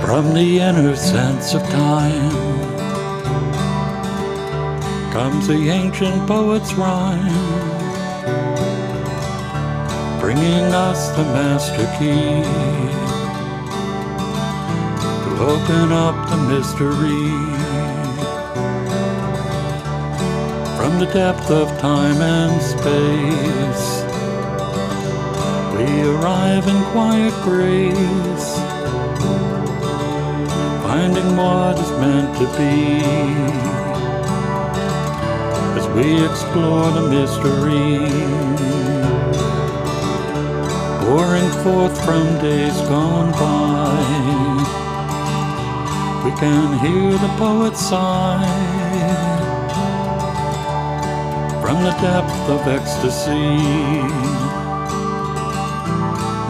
From the inner sense of time comes the ancient poet's rhyme, bringing us the master key to open up the mystery. From the depth of time and space, we arrive in quiet grace, finding what is meant to be as we explore the mystery, pouring forth from days gone by. We can hear the poet sigh from the depth of ecstasy,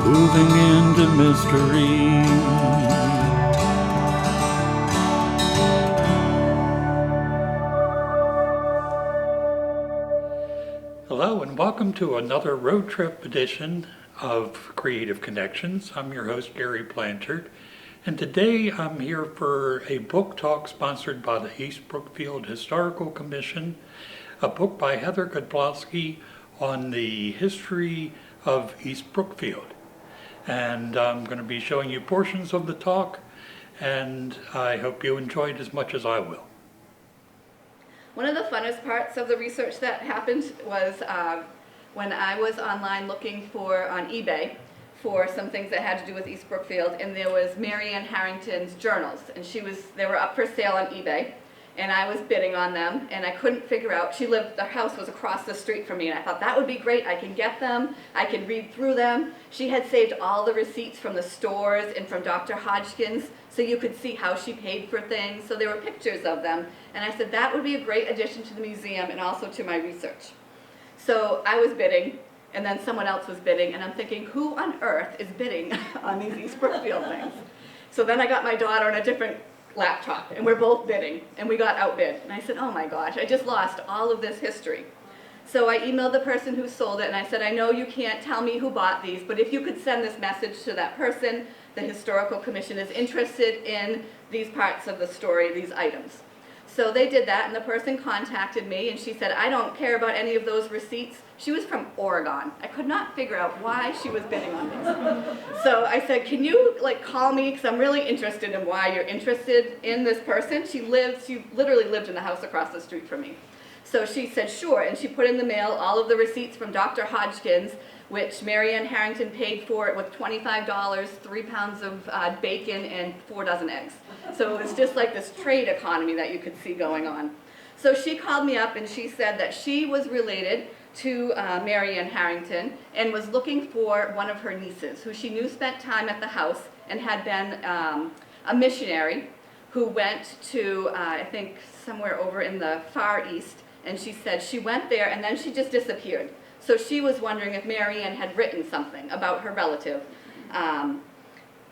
moving into mystery. Hello and welcome to another road trip edition of Creative Connections. I'm your host, Gary Blanchard, and today I'm here for a book talk sponsored by the East Brookfield Historical Commission, a book by Heather Gablaski on the history of East Brookfield. And I'm going to be showing you portions of the talk, and I hope you enjoy it as much as I will. One of the funnest parts of the research that happened was when I was online looking on eBay for some things that had to do with East Brookfield, and there was Mary Ann Harrington's journals, and they were up for sale on eBay, and I was bidding on them, and I couldn't figure out, the house was across the street from me, and I thought that would be great, I can get them, I can read through them. She had saved all the receipts from the stores and from Dr. Hodgkin's, so you could see how she paid for things, so there were pictures of them, and I said that would be a great addition to the museum and also to my research. So I was bidding, and then someone else was bidding, and I'm thinking, who on earth is bidding on these East Brookfield things? So then I got my daughter on a different laptop, and we're both bidding, and we got outbid. And I said, oh my gosh, I just lost all of this history. So I emailed the person who sold it, and I said, I know you can't tell me who bought these, but if you could send this message to that person, the Historical Commission is interested in these parts of the story, these items. So they did that, and the person contacted me, and she said, I don't care about any of those receipts. She was from Oregon. I could not figure out why she was bidding on these. So I said, can you call me, because I'm really interested in why you're interested in this person. She literally lived in the house across the street from me. So she said, sure, and she put in the mail all of the receipts from Dr. Hodgkin's, which Mary Ann Harrington paid for it with $25, 3 pounds of bacon, and 4 dozen eggs. So it was just like this trade economy that you could see going on. So she called me up and she said that she was related to Mary Ann Harrington and was looking for one of her nieces who she knew spent time at the house and had been a missionary who went to, I think, somewhere over in the Far East, and she said she went there and then she just disappeared. So she was wondering if Mary Ann had written something about her relative.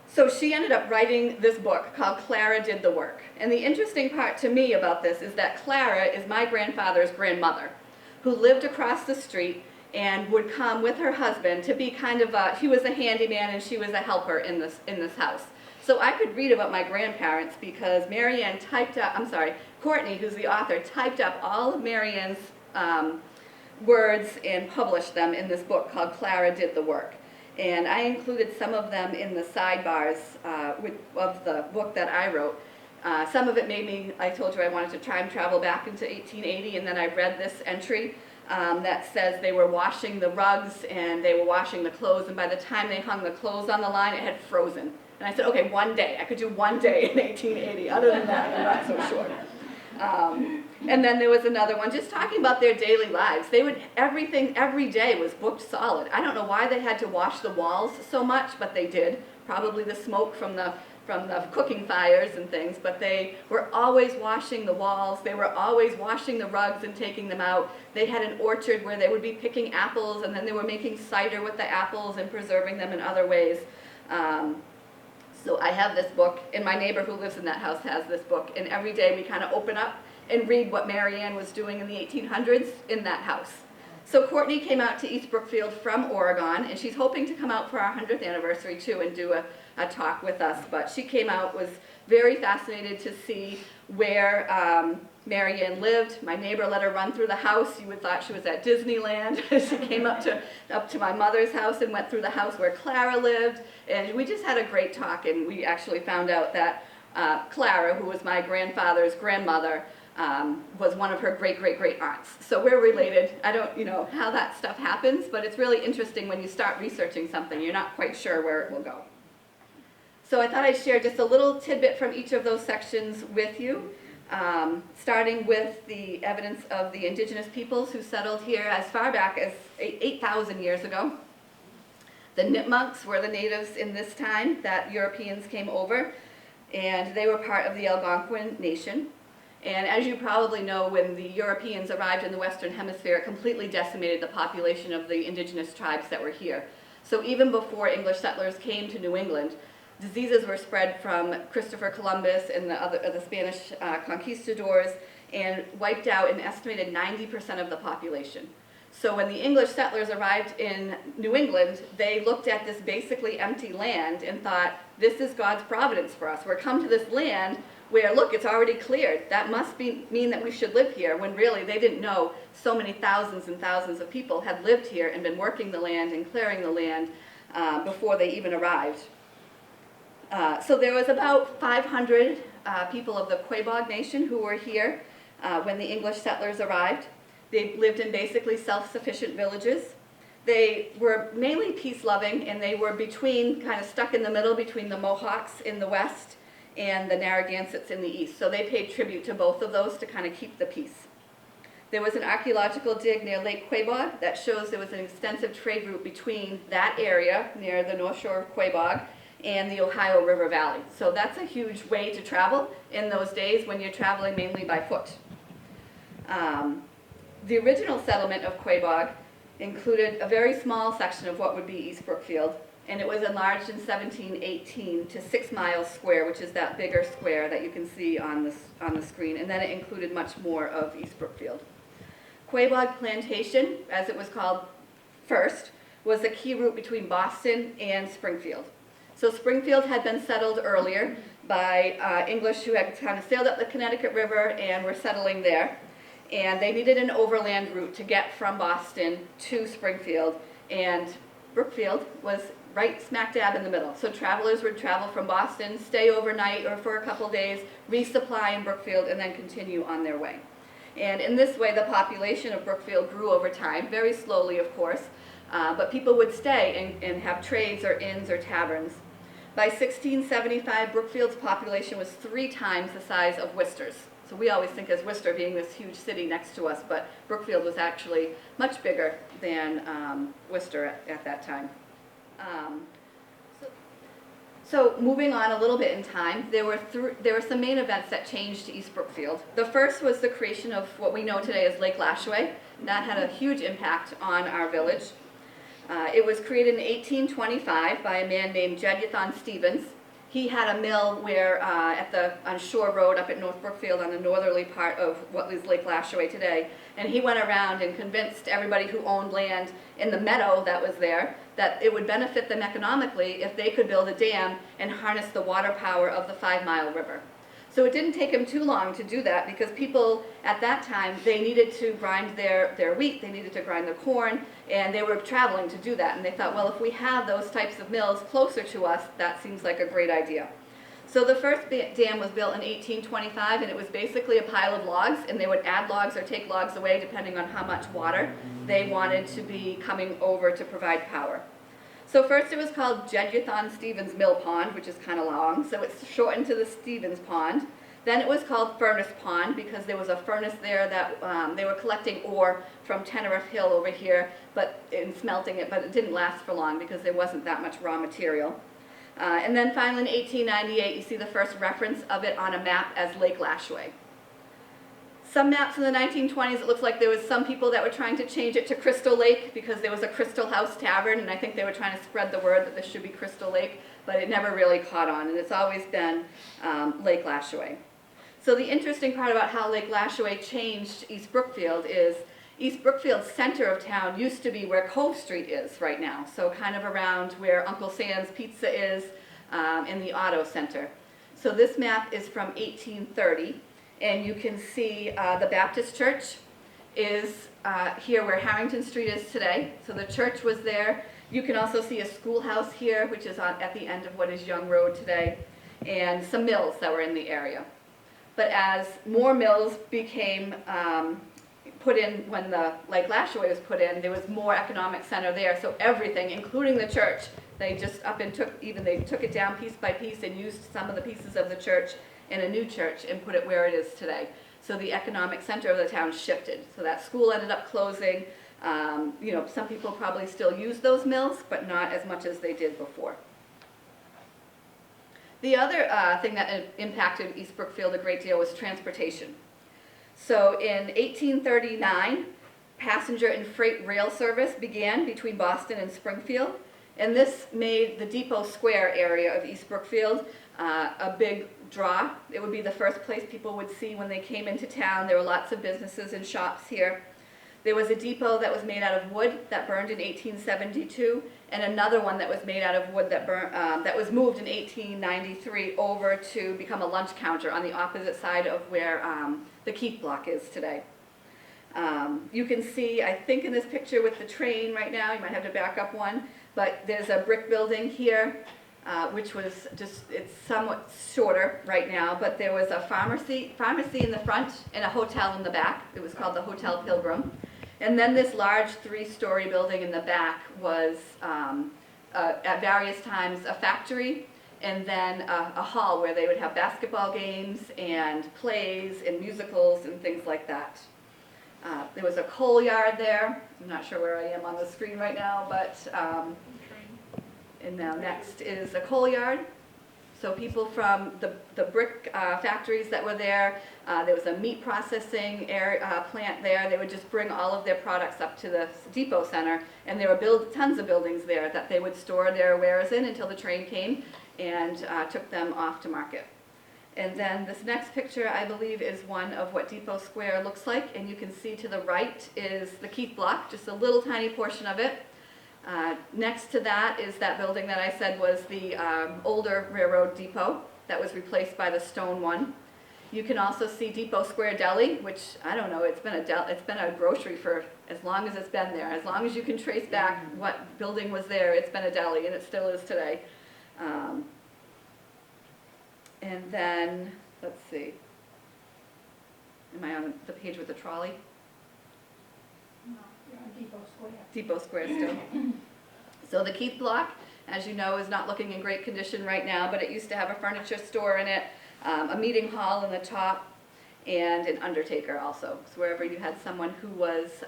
So she ended up writing this book called Clara Did the Work. And the interesting part to me about this is that Clara is my grandfather's grandmother, who lived across the street and would come with her husband to be he was a handyman and she was a helper in this house. So I could read about my grandparents because Courtney, who's the author, typed up all of Mary Ann's words and published them in this book called Clara Did the Work. And I included some of them in the sidebars of the book that I wrote. Some of it made me, I told you I wanted to time travel back into 1880, and then I read this entry that says they were washing the rugs and they were washing the clothes, and by the time they hung the clothes on the line, it had frozen. And I said, okay, one day. I could do one day in 1880. Other than that, I'm not so sure. And then there was another one just talking about their daily lives. Everything every day was booked solid. I don't know why they had to wash the walls so much, but they did. Probably the smoke from the cooking fires and things, but they were always washing the walls. They were always washing the rugs and taking them out. They had an orchard where they would be picking apples, and then they were making cider with the apples and preserving them in other ways. So I have this book, and my neighbor who lives in that house has this book, and every day we kind of open up and read what Mary Ann was doing in the 1800s in that house. So Courtney came out to East Brookfield from Oregon, and she's hoping to come out for our 100th anniversary too and do a talk with us. But she came out, was very fascinated to see where Mary Ann lived. My neighbor let her run through the house. You would thought she was at Disneyland. She came up to my mother's house and went through the house where Clara lived. And we just had a great talk, and we actually found out that Clara, who was my grandfather's grandmother, was one of her great-great-great aunts. So we're related. I don't know how that stuff happens, but it's really interesting when you start researching something. You're not quite sure where it will go. So I thought I'd share just a little tidbit from each of those sections with you, starting with the evidence of the indigenous peoples who settled here as far back as 8,000 years ago. The Nipmunks were the natives in this time that Europeans came over, and they were part of the Algonquin Nation. And as you probably know, when the Europeans arrived in the Western Hemisphere, it completely decimated the population of the indigenous tribes that were here. So even before English settlers came to New England, diseases were spread from Christopher Columbus and the Spanish conquistadors and wiped out an estimated 90% of the population. So when the English settlers arrived in New England, they looked at this basically empty land and thought, this is God's providence for us. We're come to this land where, look, it's already cleared. That must mean that we should live here, when really they didn't know so many thousands and thousands of people had lived here and been working the land and clearing the land before they even arrived. So there was about 500 people of the Quebec Nation who were here when the English settlers arrived. They lived in basically self-sufficient villages. They were mainly peace-loving, and they were kind of stuck in the middle between the Mohawks in the west and the Narragansetts in the east. So they paid tribute to both of those to kind of keep the peace. There was an archaeological dig near Lake Quebec that shows there was an extensive trade route between that area near the north shore of Quebec and the Ohio River Valley. So that's a huge way to travel in those days when you're traveling mainly by foot. The original settlement of Quebec included a very small section of what would be East Brookfield, and it was enlarged in 1718 to 6 miles square, which is that bigger square that you can see on the screen, and then it included much more of East Brookfield. Quebec Plantation, as it was called first, was the key route between Boston and Springfield. So Springfield had been settled earlier by English who had kind of sailed up the Connecticut River and were settling there. And they needed an overland route to get from Boston to Springfield, and Brookfield was right smack dab in the middle. So travelers would travel from Boston, stay overnight or for a couple days, resupply in Brookfield, and then continue on their way. And in this way, the population of Brookfield grew over time, very slowly of course, but people would stay and have trades or inns or taverns. By 1675, Brookfield's population was 3 times the size of Worcester's. So we always think as Worcester being this huge city next to us, but Brookfield was actually much bigger than Worcester at that time. So moving on a little bit in time, there were some main events that changed East Brookfield. The first was the creation of what we know today as Lake Lashaway. That had a huge impact on our village. It was created in 1825 by a man named Jeduthan Stevens. He had a mill where on Shore Road up at North Brookfield on the northerly part of what is Lake Lashaway today. And he went around and convinced everybody who owned land in the meadow that was there that it would benefit them economically if they could build a dam and harness the water power of the 5 Mile River. So it didn't take him too long to do that, because people at that time, they needed to grind their wheat, they needed to grind their corn, and they were traveling to do that. And they thought, well, if we have those types of mills closer to us, that seems like a great idea. So the first dam was built in 1825, and it was basically a pile of logs, and they would add logs or take logs away depending on how much water they wanted to be coming over to provide power. So first it was called Jeduthan Stevens Mill Pond, which is kind of long, so it's shortened to the Stevens Pond. Then it was called Furnace Pond because there was a furnace there that they were collecting ore from Tenerife Hill over here and smelting it, but it didn't last for long because there wasn't that much raw material. And then finally in 1898 you see the first reference of it on a map as Lake Lashaway. Some maps in the 1920s, it looks like there was some people that were trying to change it to Crystal Lake because there was a Crystal House Tavern, and I think they were trying to spread the word that this should be Crystal Lake, but it never really caught on, and it's always been Lake Lashaway. So the interesting part about how Lake Lashaway changed East Brookfield is East Brookfield's center of town used to be where Cove Street is right now, so kind of around where Uncle Sam's Pizza is in the auto center. So this map is from 1830, and you can see the Baptist Church is here where Harrington Street is today. So the church was there. You can also see a schoolhouse here, which is at the end of what is Young Road today, and some mills that were in the area. But as more mills became put in when the Lake Lashaway was put in, there was more economic center there. So everything, including the church, they just they took it down piece by piece and used some of the pieces of the church in a new church and put it where it is today. So the economic center of the town shifted. So that school ended up closing. You know, some people probably still use those mills, but not as much as they did before. The other thing that impacted East Brookfield a great deal was transportation. So in 1839, passenger and freight rail service began between Boston and Springfield, and this made the Depot Square area of East Brookfield a big draw. It would be the first place people would see when they came into town. There were lots of businesses and shops here. There was a depot that was made out of wood that burned in 1872, and another one that was made out of wood that was moved in 1893 over to become a lunch counter on the opposite side of where the Keith Block is today. You can see, I think in this picture with the train right now, you might have to back up one, but there's a brick building here, which was it's somewhat shorter right now, but there was a pharmacy in the front and a hotel in the back. It was called the Hotel Pilgrim. And then this large 3-story building in the back was, at various times, a factory, and then a hall where they would have basketball games and plays and musicals and things like that. There was a coal yard there. I'm not sure where I am on the screen right now, but and now next is a coal yard. So people from the brick factories that were there, there was a meat processing plant there. They would just bring all of their products up to the depot center, and there were tons of buildings there that they would store their wares in until the train came and took them off to market. And then this next picture, I believe, is one of what Depot Square looks like, and you can see to the right is the Keith Block, just a little tiny portion of it. Next to that is that building that I said was the older railroad depot that was replaced by the stone one. You can also see Depot Square Deli, which I don't know, it's been a grocery for as long as it's been there. As long as you can trace back what building was there, it's been a deli, and it still is today. And then, let's see, am I on the page with the trolley? No, you're on Depot Square. Depot Square still. So the Keith Block, as you know, is not looking in great condition right now, but it used to have a furniture store in it, a meeting hall in the top, and an undertaker also. So wherever you had someone who was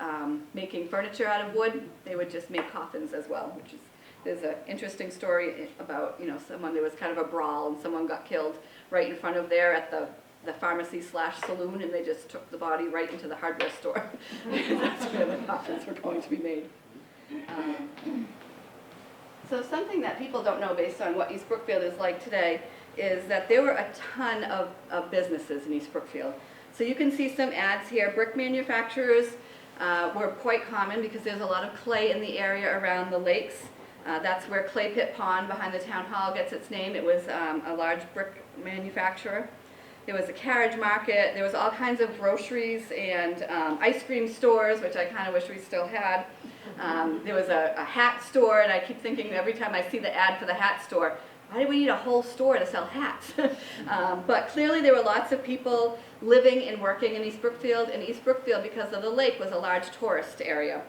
making furniture out of wood, they would just make coffins as well, which is, there's an interesting story about, you know, there was kind of a brawl and someone got killed right in front of there at the pharmacy/saloon, and they just took the body right into the hardware store. That's where the coffins were going to be made. So something that people don't know based on what East Brookfield is like today is that there were a ton of businesses in East Brookfield. So you can see some ads here. Brick manufacturers were quite common because there's a lot of clay in the area around the lakes. That's where Clay Pit Pond behind the town hall gets its name. It was a large brick manufacturer. There was a carriage market. There was all kinds of groceries and ice cream stores, which I kind of wish we still had. There was a hat store, and I keep thinking every time I see the ad for the hat store, why do we need a whole store to sell hats? But clearly there were lots of people living and working in East Brookfield, and East Brookfield, because of the lake, was a large tourist area.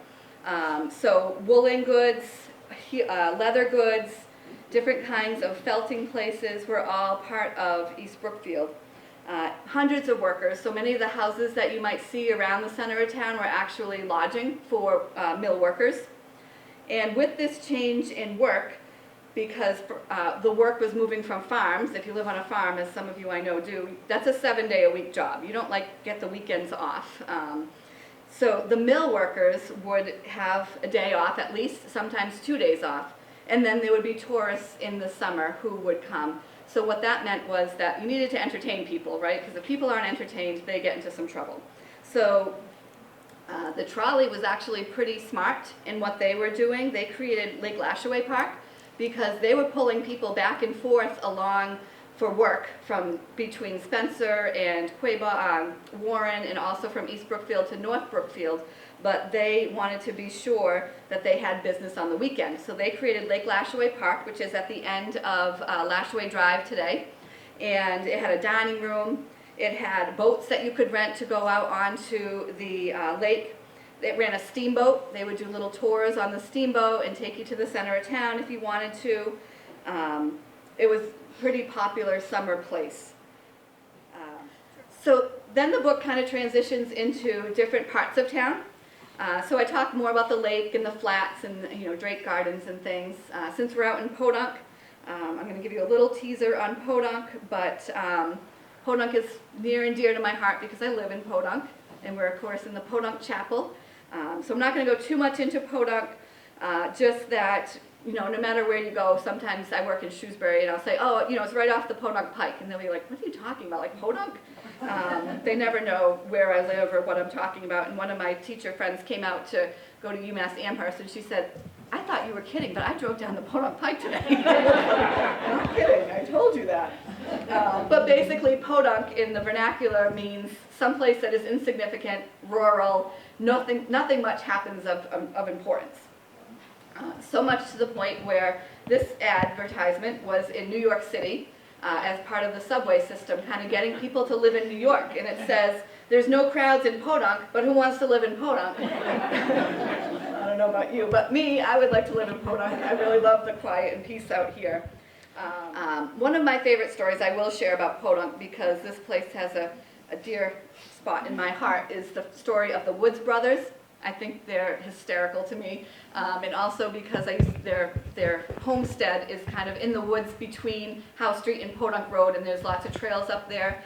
So woolen goods, leather goods, different kinds of felting places were all part of East Brookfield. Hundreds of workers, so many of the houses that you might see around the center of town were actually lodging for mill workers. And with this change in work, because the work was moving from farms, if you live on a farm, as some of you I know do, that's a 7-day-a-week job. You don't get the weekends off. So the mill workers would have a day off at least, sometimes 2 days off, and then there would be tourists in the summer who would come. So what that meant was that you needed to entertain people, right? Because if people aren't entertained, they get into some trouble. So The trolley was actually pretty smart in what they were doing. They created Lake Lashaway Park because they were pulling people back and forth along for work from between Spencer and Warren, and also from East Brookfield to North Brookfield. But they wanted to be sure that they had business on the weekend. So they created Lake Lashaway Park, which is at the end of Lashaway Drive today. And it had a dining room. It had boats that you could rent to go out onto the lake. It ran a steamboat. They would do little tours on the steamboat and take you to the center of town if you wanted to. It was a pretty popular summer place. So then the book kind of transitions into different parts of town. So I talk more about the lake and the flats and Drake Gardens and things. Since we're out in Podunk, I'm going to give you a little teaser on Podunk, but Podunk is near and dear to my heart because I live in Podunk, and we're of course in the Podunk Chapel. So I'm not going to go too much into Podunk, just that no matter where you go, sometimes I work in Shrewsbury and I'll say, oh, it's right off the Podunk Pike, and they'll be like, what are you talking about, like Podunk? They never know where I live or what I'm talking about. And one of my teacher friends came out to go to UMass Amherst, and she said, I thought you were kidding, but I drove down the Podunk Pike today. Not kidding, I told you that. But basically, Podunk in the vernacular means someplace that is insignificant, rural, nothing much happens of importance. So much to the point where this advertisement was in New York City as part of the subway system, kind of getting people to live in New York. And it says, there's no crowds in Podunk, but who wants to live in Podunk? I don't know about you, but me, I would like to live in Podunk. I really love the quiet and peace out here. One of my favorite stories I will share about Podunk, because this place has a dear spot in my heart, is the story of the Woods brothers. I think they're hysterical to me, and also because their homestead is kind of in the woods between Howe Street and Podunk Road, and there's lots of trails up there.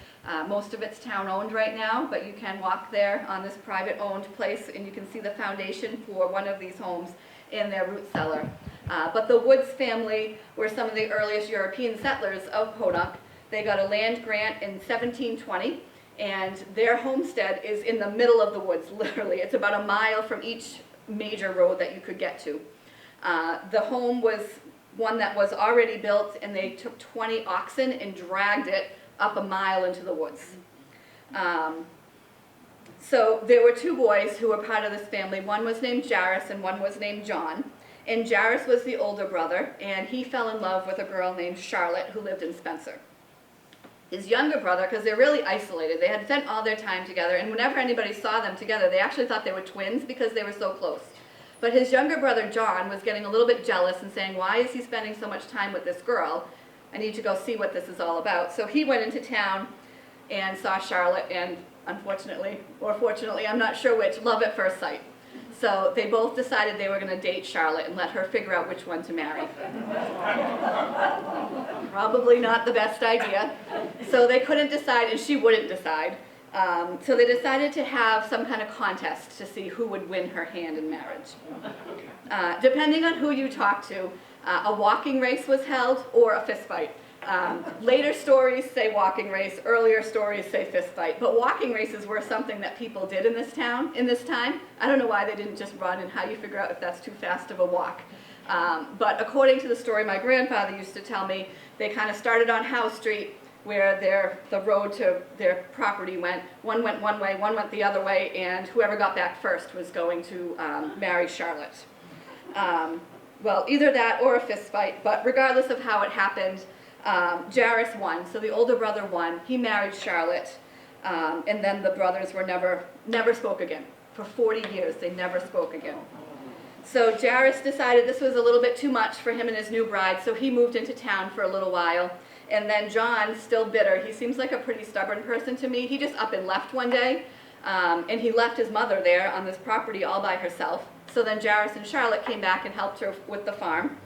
Most of it's town-owned right now, but you can walk there on this private-owned place, and you can see the foundation for one of these homes in their root cellar. But the Woods family were some of the earliest European settlers of Podunk. They got a land grant in 1720. And their homestead is in the middle of the woods, literally. It's about a mile from each major road that you could get to. The home was one that was already built, and they took 20 oxen and dragged it up a mile into the woods. So there were two boys who were part of this family. One was named Jairus and one was named John. And Jairus was the older brother, and he fell in love with a girl named Charlotte who lived in Spencer. His younger brother, because they're really isolated, they had spent all their time together, and whenever anybody saw them together, they actually thought they were twins because they were so close. But his younger brother, John, was getting a little bit jealous and saying, why is he spending so much time with this girl? I need to go see what this is all about. So he went into town and saw Charlotte, and unfortunately, or fortunately, I'm not sure which, love at first sight. So they both decided they were going to date Charlotte and let her figure out which one to marry. Probably not the best idea. So they couldn't decide, and she wouldn't decide. So they decided to have some kind of contest to see who would win her hand in marriage. Depending on who you talk to, a walking race was held or a fist fight. Later stories say walking race, earlier stories say fist fight, but walking races were something that people did in this town in this time. I don't know why they didn't just run, and how you figure out if that's too fast of a walk. But according to the story my grandfather used to tell me, they kind of started on Howe Street, where the road to their property went. One went one way, one went the other way, and whoever got back first was going to marry Charlotte. Well, either that or a fist fight, but regardless of how it happened, Jairus won, so the older brother won. He married Charlotte, and then the brothers were never spoke again. For 40 years, they never spoke again. So Jairus decided this was a little bit too much for him and his new bride, so he moved into town for a little while. And then John, still bitter, he seems like a pretty stubborn person to me. He just up and left one day, and he left his mother there on this property all by herself. So then Jairus and Charlotte came back and helped her with the farm.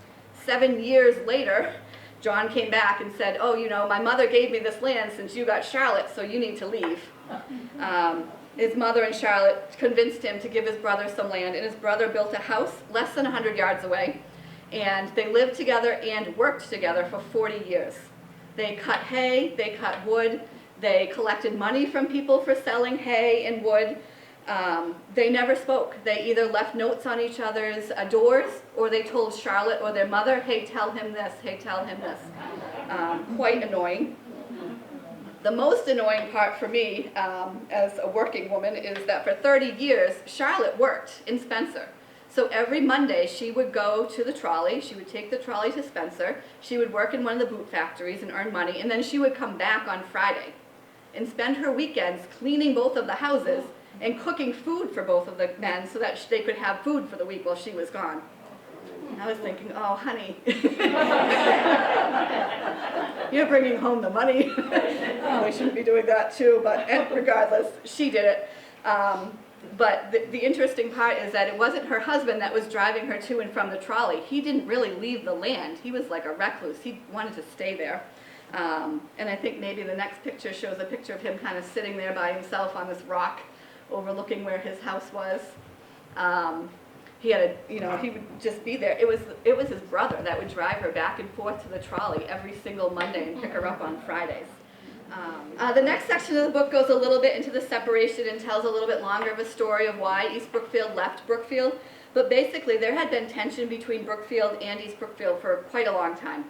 7 years later, John came back and said, oh, my mother gave me this land since you got Charlotte, so you need to leave. His mother and Charlotte convinced him to give his brother some land, and his brother built a house less than 100 yards away, and they lived together and worked together for 40 years. They cut hay, they cut wood, they collected money from people for selling hay and wood. They never spoke. They either left notes on each other's doors, or they told Charlotte or their mother, hey, tell him this, hey, tell him this. Quite annoying. The most annoying part for me as a working woman is that for 30 years, Charlotte worked in Spencer. So every Monday she would go to the trolley, she would take the trolley to Spencer, she would work in one of the boot factories and earn money, and then she would come back on Friday and spend her weekends cleaning both of the houses and cooking food for both of the men so that they could have food for the week while she was gone. I was thinking, oh, honey, you're bringing home the money. Probably shouldn't be doing that too, but regardless, she did it. But the interesting part is that it wasn't her husband that was driving her to and from the trolley. He didn't really leave the land. He was like a recluse. He wanted to stay there. And I think maybe the next picture shows a picture of him kind of sitting there by himself on this rock overlooking where his house was. He had he would just be there. It was his brother that would drive her back and forth to the trolley every single Monday and pick her up on Fridays. The next section of the book goes a little bit into the separation and tells a little bit longer of a story of why East Brookfield left Brookfield. But basically, there had been tension between Brookfield and East Brookfield for quite a long time.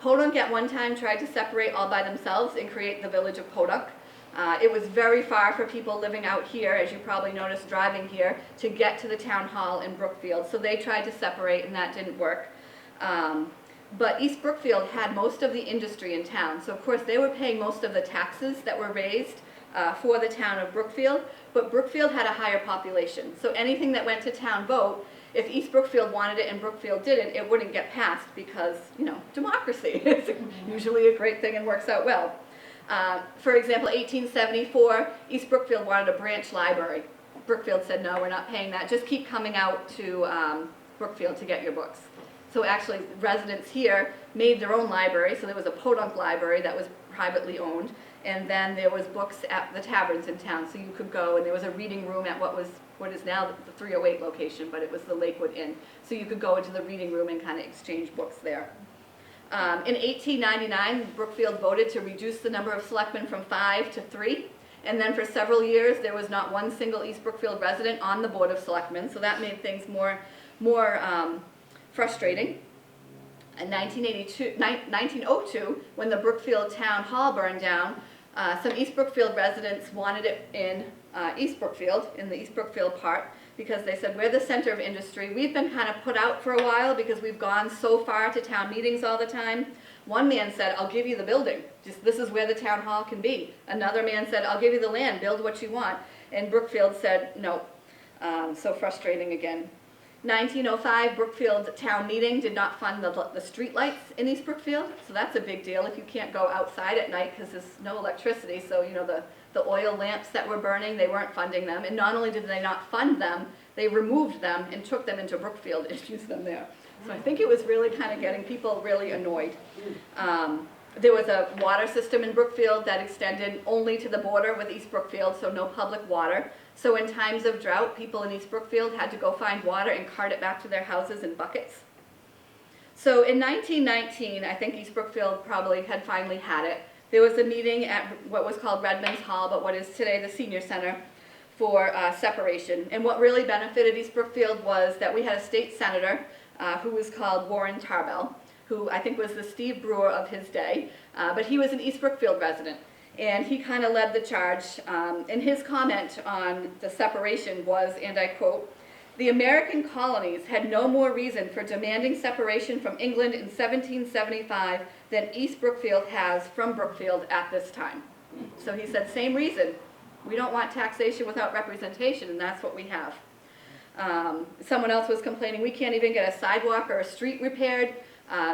Podunk at one time tried to separate all by themselves and create the village of Podunk. It was very far for people living out here, as you probably noticed driving here, to get to the town hall in Brookfield. So they tried to separate and that didn't work. But East Brookfield had most of the industry in town. So of course they were paying most of the taxes that were raised for the town of Brookfield. But Brookfield had a higher population. So anything that went to town vote, if East Brookfield wanted it and Brookfield didn't, it wouldn't get passed because, democracy is usually a great thing and works out well. For example, 1874, East Brookfield wanted a branch library. Brookfield said, no, we're not paying that. Just keep coming out to Brookfield to get your books. So actually, residents here made their own library. So there was a Podunk library that was privately owned. And then there was books at the taverns in town. So you could go, and there was a reading room at what is now the 308 location, but it was the Lakewood Inn. So you could go into the reading room and kind of exchange books there. In 1899, Brookfield voted to reduce the number of selectmen from 5 to 3. And then for several years, there was not one single East Brookfield resident on the Board of Selectmen. So that made things more frustrating. In 1902, when the Brookfield Town Hall burned down, some East Brookfield residents wanted it in East Brookfield, in the East Brookfield part, because they said, we're the center of industry. We've been kind of put out for a while because we've gone so far to town meetings all the time. One man said, I'll give you the building. This is where the town hall can be. Another man said, I'll give you the land, build what you want. And Brookfield said, no. So frustrating again. 1905, Brookfield town meeting did not fund the street lights in East Brookfield. So that's a big deal if you can't go outside at night because there's no electricity. So, the oil lamps that were burning, they weren't funding them. And not only did they not fund them, they removed them and took them into Brookfield and used them there. So I think it was really kind of getting people really annoyed. There was a water system in Brookfield that extended only to the border with East Brookfield, so no public water. So in times of drought, people in East Brookfield had to go find water and cart it back to their houses in buckets. So in 1919, I think East Brookfield probably had finally had it. There was a meeting at what was called Redmond's Hall, but what is today the Senior Center, for separation. And what really benefited East Brookfield was that we had a state senator who was called Warren Tarbell, who I think was the Steve Brewer of his day, but he was an East Brookfield resident. And he kind of led the charge. And his comment on the separation was, and I quote, "The American colonies had no more reason for demanding separation from England in 1775 than East Brookfield has from Brookfield at this time." So he said, same reason. We don't want taxation without representation, and that's what we have. Someone else was complaining, we can't even get a sidewalk or a street repaired.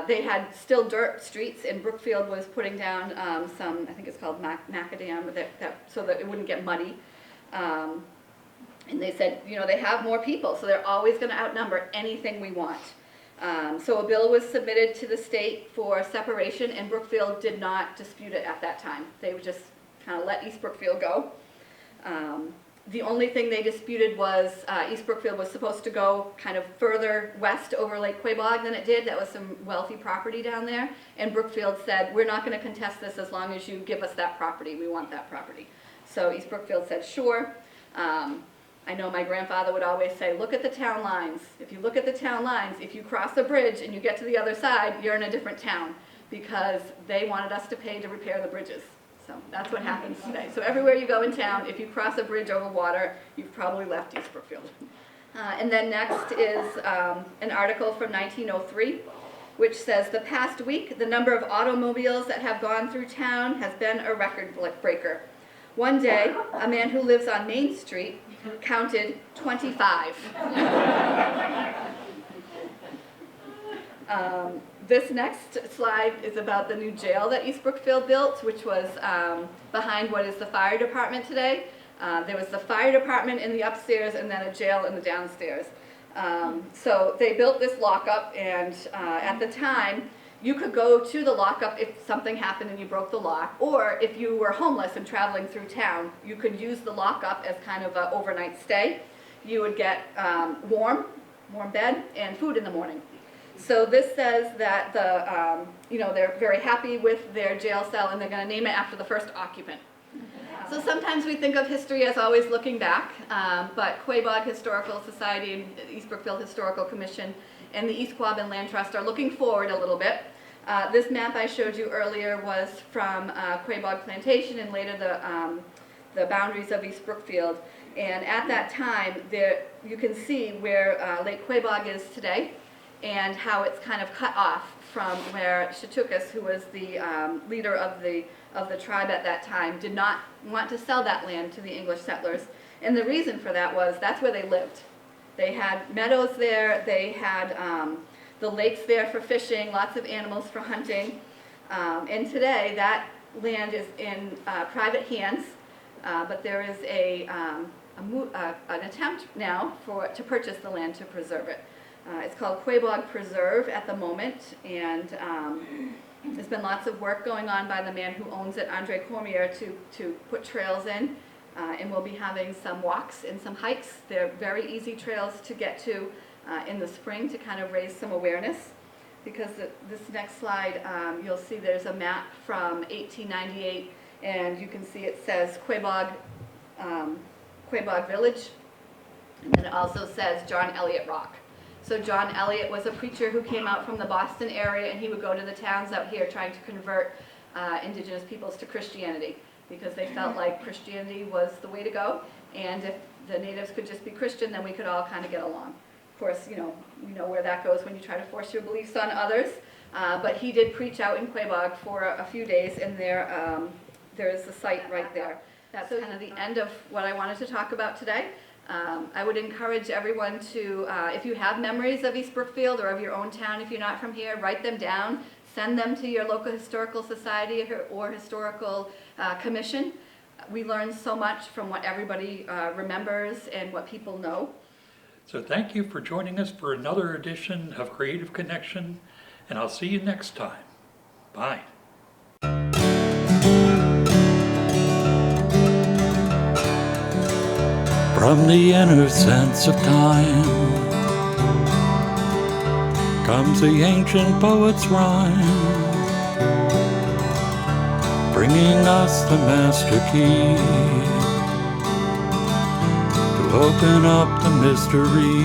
They had still dirt streets, and Brookfield was putting down some, I think it's called macadam, so that it wouldn't get muddy. And they said, they have more people, so they're always going to outnumber anything we want. So a bill was submitted to the state for separation, and Brookfield did not dispute it at that time. They would just kind of let East Brookfield go. The only thing they disputed was East Brookfield was supposed to go kind of further west over Lake Quabog than it did. That was some wealthy property down there. And Brookfield said, we're not going to contest this as long as you give us that property. We want that property. So East Brookfield said, sure. I know my grandfather would always say, look at the town lines. If you look at the town lines, if you cross a bridge and you get to the other side, you're in a different town, because they wanted us to pay to repair the bridges. So that's what happens today. So everywhere you go in town, if you cross a bridge over water, you've probably left East Brookfield. And then next is an article from 1903, which says, the past week, the number of automobiles that have gone through town has been a record breaker. One day, a man who lives on Main Street counted 25. This next slide is about the new jail that East Brookfield built, which was behind what is the fire department today. There was the fire department in the upstairs and then a jail in the downstairs. So they built this lockup, and at the time, you could go to the lockup if something happened and you broke the law, or if you were homeless and traveling through town, you could use the lockup as kind of an overnight stay. You would get warm bed and food in the morning. So this says that they're very happy with their jail cell, and they're going to name it after the first occupant. So sometimes we think of history as always looking back, but Quebec Historical Society and East Brookfield Historical Commission and the East Quabbin Land Trust are looking forward a little bit. This map I showed you earlier was from Quebec Plantation and later the boundaries of East Brookfield. And at that time, there you can see where Lake Quebec is today, and how it's kind of cut off from where Chitukas, who was the leader of the tribe at that time, did not want to sell that land to the English settlers. And the reason for that was that's where they lived. They had meadows there, they had the lakes there for fishing, lots of animals for hunting. And today that land is in private hands, but there is an attempt now to purchase the land to preserve it. It's called Quebec Preserve at the moment, and there's been lots of work going on by the man who owns it, Andre Cormier, to put trails in, and we'll be having some walks and some hikes. They're very easy trails to get to in the spring to kind of raise some awareness, because this next slide, you'll see there's a map from 1898, and you can see it says Quebec Village, and then it also says John Eliot Rock. So John Eliot was a preacher who came out from the Boston area, and he would go to the towns out here trying to convert Indigenous peoples to Christianity, because they felt like Christianity was the way to go, and if the natives could just be Christian, then we could all kind of get along. Of course, you know where that goes when you try to force your beliefs on others, but he did preach out in Quebec for a few days, and there is the site right there. That's kind of the end of what I wanted to talk about today. I would encourage everyone to, if you have memories of East Brookfield or of your own town, if you're not from here, write them down, send them to your local historical society or historical commission. We learn so much from what everybody remembers and what people know. So thank you for joining us for another edition of Creative Connection, and I'll see you next time. Bye. From the inner sense of time comes the ancient poet's rhyme, bringing us the master key to open up the mystery.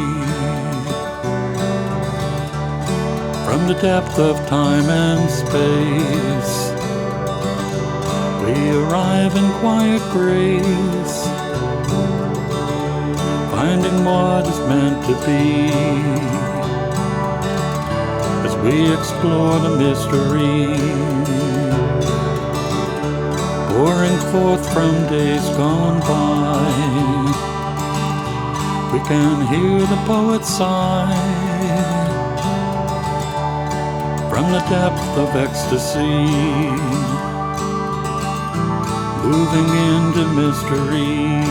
From the depth of time and space, we arrive in quiet grace, finding what is meant to be as we explore the mystery, pouring forth from days gone by. We can hear the poet sigh from the depth of ecstasy, moving into mystery.